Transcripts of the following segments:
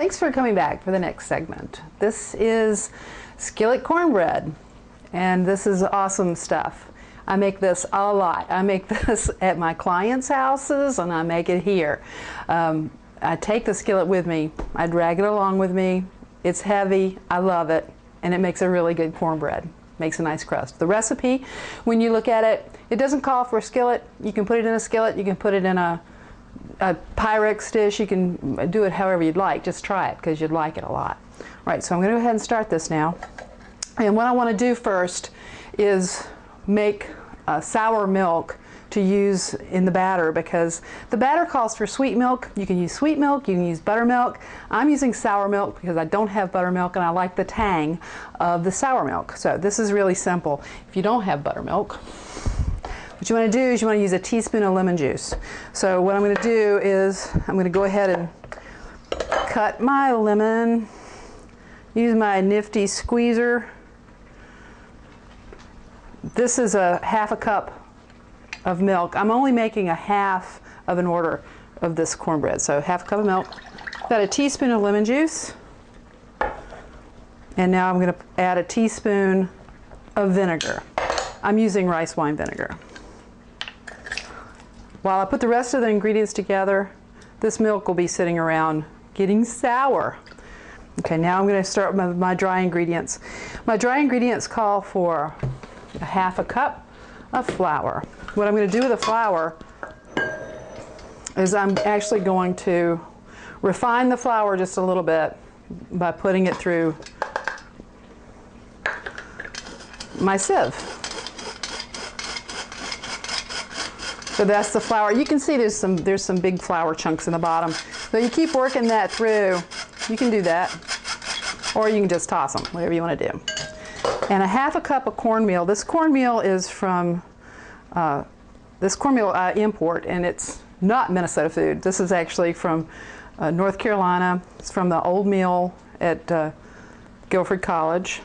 Thanks for coming back for the next segment. This is skillet cornbread, and this is awesome stuff. I make this a lot. I make this at my clients' houses, and I make it here. I take the skillet with me. I drag it along with me. It's heavy. I love it, and it makes a really good cornbread. Makes a nice crust. The recipe, when you look at it, it doesn't call for a skillet. You can put it in a skillet. You can put it in a Pyrex dish. You can do it however you'd like. Just try it because you'd like it a lot. All right, so I'm going to go ahead and start this now. And what I want to do first is make sour milk to use in the batter, because the batter calls for sweet milk. You can use sweet milk, you can use buttermilk. I'm using sour milk because I don't have buttermilk and I like the tang of the sour milk. So this is really simple. If you don't have buttermilk, what you want to do is you want to use a teaspoon of lemon juice. So what I'm going to do is I'm going to go ahead and cut my lemon, use my nifty squeezer. This is a half a cup of milk. I'm only making a half of an order of this cornbread. So half a cup of milk, about a teaspoon of lemon juice, and now I'm going to add a teaspoon of vinegar. I'm using rice wine vinegar. While I put the rest of the ingredients together, this milk will be sitting around getting sour. Okay, now I'm going to start with my dry ingredients. My dry ingredients call for a half a cup of flour. What I'm going to do with the flour is I'm actually going to refine the flour just a little bit by putting it through my sieve. So that's the flour. You can see there's some big flour chunks in the bottom. So you keep working that through. You can do that, or you can just toss them, whatever you want to do. And a half a cup of cornmeal. This cornmeal is from this cornmeal I import, and it's not Minnesota food. This is actually from North Carolina. It's from the old mill at Guilford College.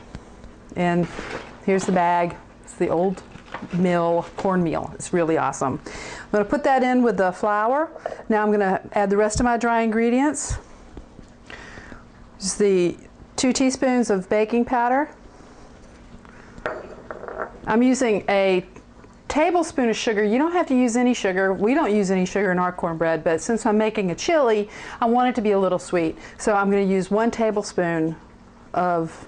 And here's the bag. It's the old mill cornmeal. It's really awesome. I'm going to put that in with the flour. Now I'm going to add the rest of my dry ingredients. Just the 2 teaspoons of baking powder. I'm using a tablespoon of sugar. You don't have to use any sugar. We don't use any sugar in our cornbread, but since I'm making a chili, I want it to be a little sweet. So I'm going to use 1 tablespoon of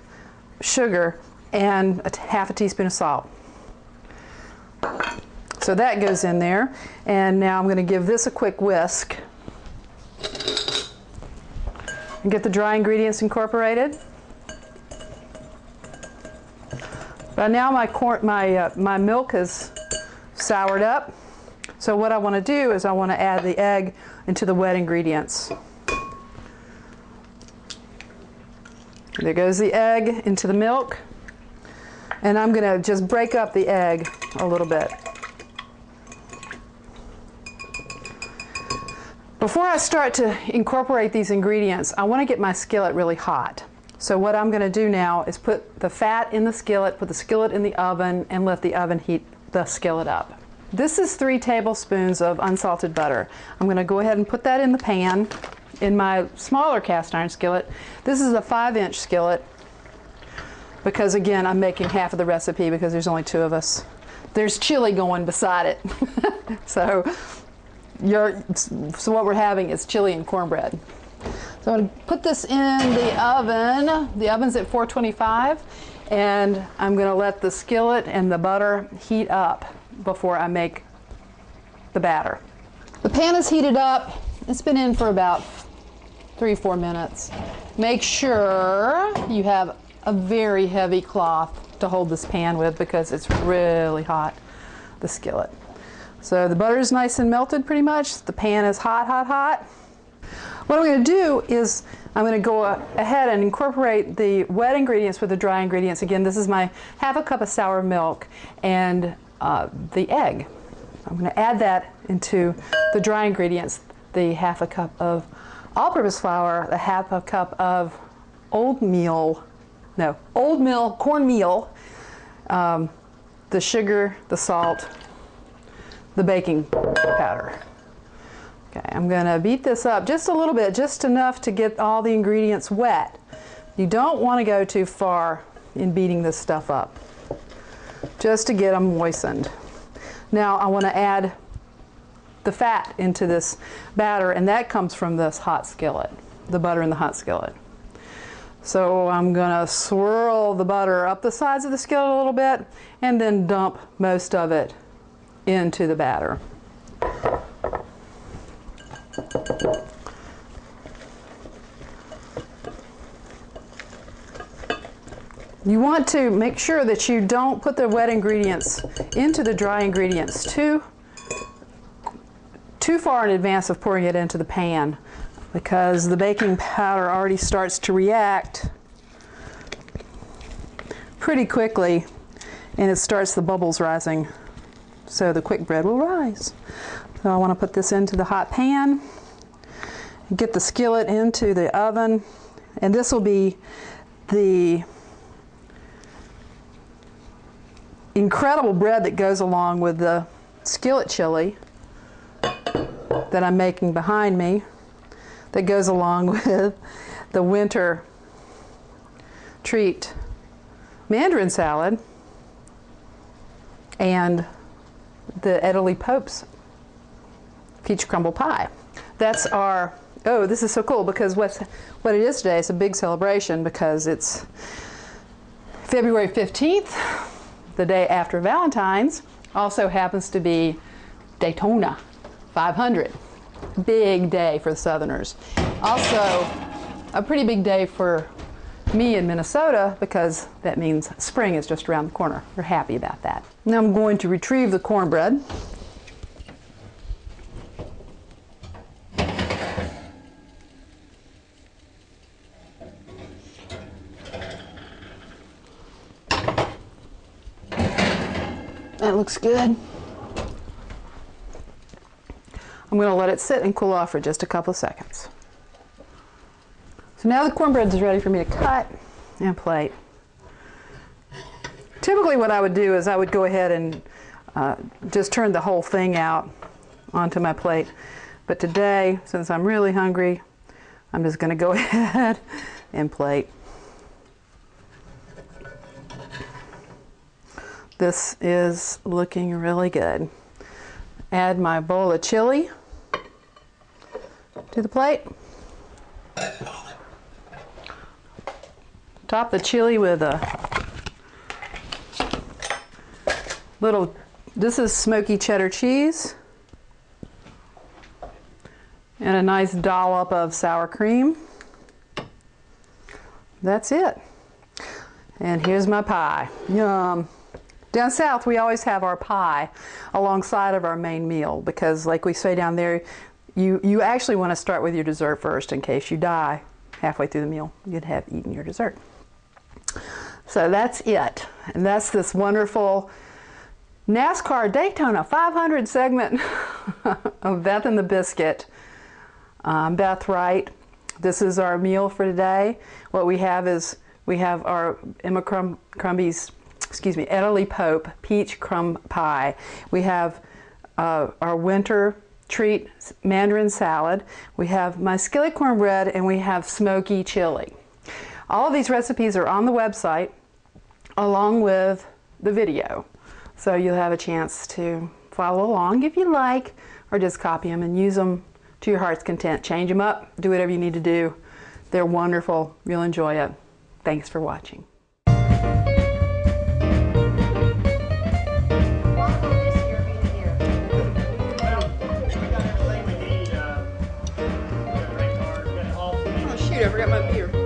sugar and half a teaspoon of salt. So that goes in there. And now I'm going to give this a quick whisk and get the dry ingredients incorporated. But now my milk is soured up. So what I want to do is I want to add the egg into the wet ingredients. There goes the egg into the milk. And I'm going to just break up the egg a little bit. Before I start to incorporate these ingredients, I want to get my skillet really hot. So what I'm going to do now is put the fat in the skillet, put the skillet in the oven, and let the oven heat the skillet up. This is 3 tablespoons of unsalted butter. I'm going to go ahead and put that in the pan in my smaller cast iron skillet. This is a 5-inch skillet because, again, I'm making half of the recipe because there's only 2 of us. There's chili going beside it. So what we're having is chili and cornbread. So I'm going to put this in the oven. The oven's at 425, and I'm going to let the skillet and the butter heat up before I make the batter. The pan is heated up. It's been in for about 3-4 minutes. Make sure you have a very heavy cloth to hold this pan with because it's really hot, the skillet. So the butter is nice and melted pretty much. The pan is hot, hot, hot. What I'm going to do is I'm going to go ahead and incorporate the wet ingredients with the dry ingredients. Again, this is my half a cup of sour milk and the egg. I'm going to add that into the dry ingredients, the half a cup of all-purpose flour, the half a cup of old mill cornmeal, the sugar, the salt, the baking powder. Okay, I'm going to beat this up just a little bit, just enough to get all the ingredients wet. You don't want to go too far in beating this stuff up, just to get them moistened. Now I want to add the fat into this batter, and that comes from this hot skillet, the butter in the hot skillet. So I'm going to swirl the butter up the sides of the skillet a little bit and then dump most of it into the batter. You want to make sure that you don't put the wet ingredients into the dry ingredients too far in advance of pouring it into the pan, because the baking powder already starts to react pretty quickly and it starts the bubbles rising, so the quick bread will rise. So I want to put this into the hot pan, get the skillet into the oven, and this will be the incredible bread that goes along with the skillet chili that I'm making behind me, that goes along with the winter treat mandarin salad and the Italy Pope's peach crumble pie. That's our, oh, this is so cool, because what it is today is a big celebration, because it's February 15th, the day after Valentine's. Also happens to be Daytona 500. Big day for the Southerners. Also a pretty big day for me in Minnesota, because that means spring is just around the corner. We're happy about that. Now I'm going to retrieve the cornbread. That looks good. I'm going to let it sit and cool off for just a couple of seconds. So now the cornbread is ready for me to cut and plate. Typically what I would do is I would go ahead and just turn the whole thing out onto my plate. But today, since I'm really hungry, I'm just going to go ahead and plate. This is looking really good. Add my bowl of chili to the plate. Top the chili with a little, this is smoky cheddar cheese, and a nice dollop of sour cream. That's it. And here's my pie. Yum. Down south, we always have our pie alongside of our main meal, because like we say down there, you actually want to start with your dessert first in case you die halfway through the meal. You'd have eaten your dessert. So that's it. And that's this wonderful NASCAR Daytona 500 segment of Beth and the Biscuit. Beth Wright. This is our meal for today. What we have is, we have our Emma Crumby's, excuse me, Italy Pope peach crumb pie. We have our winter treat mandarin salad. We have my skillet cornbread, and we have smoky chili. All of these recipes are on the website along with the video. So you'll have a chance to follow along if you like, or just copy them and use them to your heart's content. Change them up, do whatever you need to do. They're wonderful. You'll enjoy it. Thanks for watching. I forgot my beer.